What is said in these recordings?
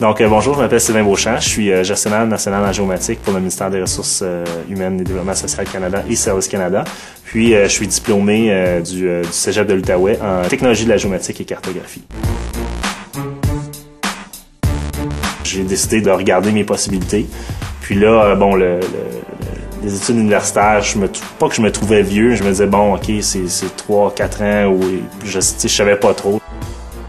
Donc, bonjour, je m'appelle Sylvain Beauchamp, je suis gestionnaire national en géomatique pour le ministère des Ressources humaines et Développement social Canada et Service Canada. Puis, je suis diplômé du Cégep de l'Outaouais en technologie de la géomatique et cartographie. J'ai décidé de regarder mes possibilités. Puis là, bon, les études universitaires, pas que je me trouvais vieux, je me disais, bon, OK, c'est 3-4 ans où je savais pas trop.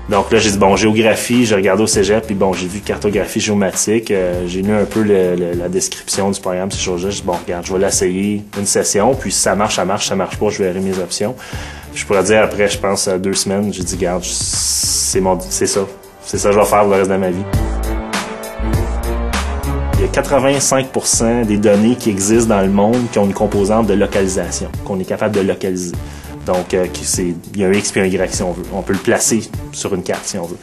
Donc là, j'ai dit, bon, géographie, j'ai regardé au cégep, puis bon, j'ai vu cartographie géomatique, j'ai lu un peu la description du programme, ces choses-là. J'ai dit, bon, regarde, je vais l'essayer une session, puis si ça marche, ça marche, ça marche pas, je verrai mes options. Je pourrais dire, après, je pense, 2 semaines, j'ai dit, regarde, c'est ça que je vais faire pour le reste de ma vie. Il y a 85% des données qui existent dans le monde qui ont une composante de localisation, qu'on est capable de localiser. Donc, il y a un X et un Y si on veut. On peut le placer sur une carte si on veut.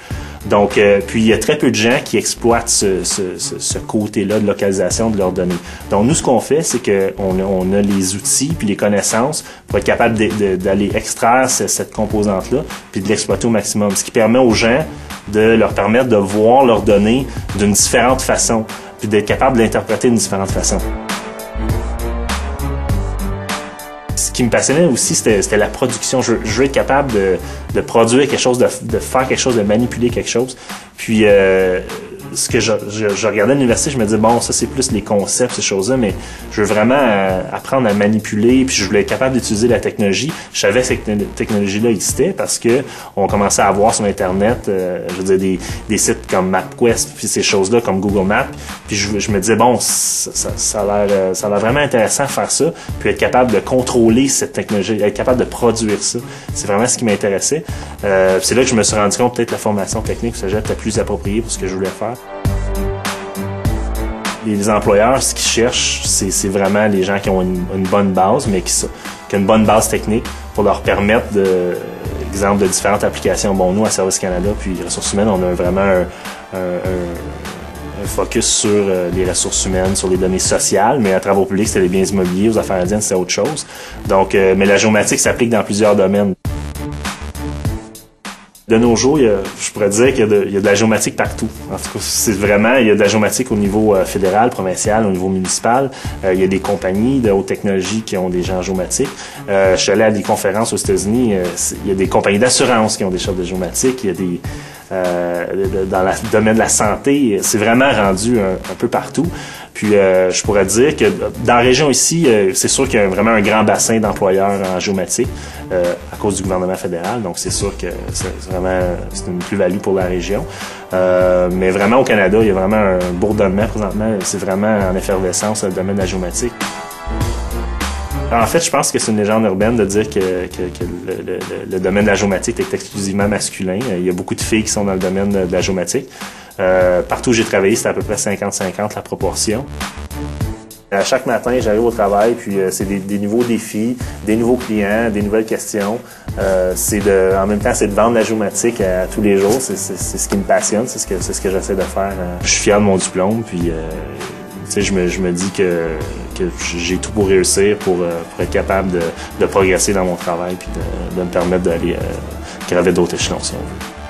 Donc, puis il y a très peu de gens qui exploitent ce côté-là de localisation de leurs données. Donc, nous, ce qu'on fait, c'est qu'on a les outils puis les connaissances pour être capable d'aller extraire cette composante-là puis de l'exploiter au maximum. Ce qui permet aux gens de leur permettre de voir leurs données d'une différente façon puis d'être capable de l'interpréter d'une différente façon. Ce qui me passionnait aussi, c'était la production. Je veux être capable de produire quelque chose, de faire quelque chose, de manipuler quelque chose. Puis, ce que je regardais à l'université, je me disais, bon, ça c'est plus les concepts, ces choses-là, mais je veux vraiment apprendre à manipuler, puis je voulais être capable d'utiliser la technologie. Je savais que cette technologie-là existait parce que on commençait à voir sur Internet, je veux dire, des sites comme MapQuest, puis ces choses-là, comme Google Maps. Puis je me disais, bon, ça a l'air vraiment intéressant de faire ça, puis être capable de contrôler cette technologie, être capable de produire ça. C'est vraiment ce qui m'intéressait. C'est là que je me suis rendu compte peut-être la formation technique, ça était plus appropriée pour ce que je voulais faire. Les employeurs, ce qu'ils cherchent, c'est vraiment les gens qui ont une bonne base, mais qui ont une bonne base technique pour leur permettre, exemple, de différentes applications. Bon, nous, à Service Canada, puis Ressources humaines, on a vraiment un focus sur les ressources humaines, sur les données sociales, mais à travaux publics, c'était les biens immobiliers, aux affaires indiennes, c'est autre chose. Donc, mais la géomatique s'applique dans plusieurs domaines. De nos jours, je pourrais dire qu'il y a de la géomatique partout. En tout cas, il y a de la géomatique au niveau fédéral, provincial, au niveau municipal. Il y a des compagnies de haute technologie qui ont des gens en géomatique. Je suis allé à des conférences aux États-Unis. Il y a des compagnies d'assurance qui ont des chefs de géomatique. Il y a des dans le domaine de la santé, c'est vraiment rendu un peu partout. Puis je pourrais dire que dans la région ici, c'est sûr qu'il y a vraiment un grand bassin d'employeurs en géomatique à cause du gouvernement fédéral. Donc c'est sûr que c'est une plus-value pour la région. Mais vraiment au Canada, il y a vraiment un bourdonnement présentement. C'est vraiment en effervescence le domaine de la géomatique. En fait, je pense que c'est une légende urbaine de dire que le domaine de la géomatique est exclusivement masculin. Il y a beaucoup de filles qui sont dans le domaine de la géomatique. Partout où j'ai travaillé, c'est à peu près 50-50 la proportion. À chaque matin, j'arrive au travail, puis c'est des nouveaux défis, des nouveaux clients, des nouvelles questions. En même temps, c'est de vendre la géomatique à tous les jours. C'est ce qui me passionne, c'est ce que j'essaie de faire. Je suis fier de mon diplôme, puis je me dis que j'ai tout pour réussir, pour être capable de progresser dans mon travail, puis de me permettre d'aller graver d'autres échelons, si on veut.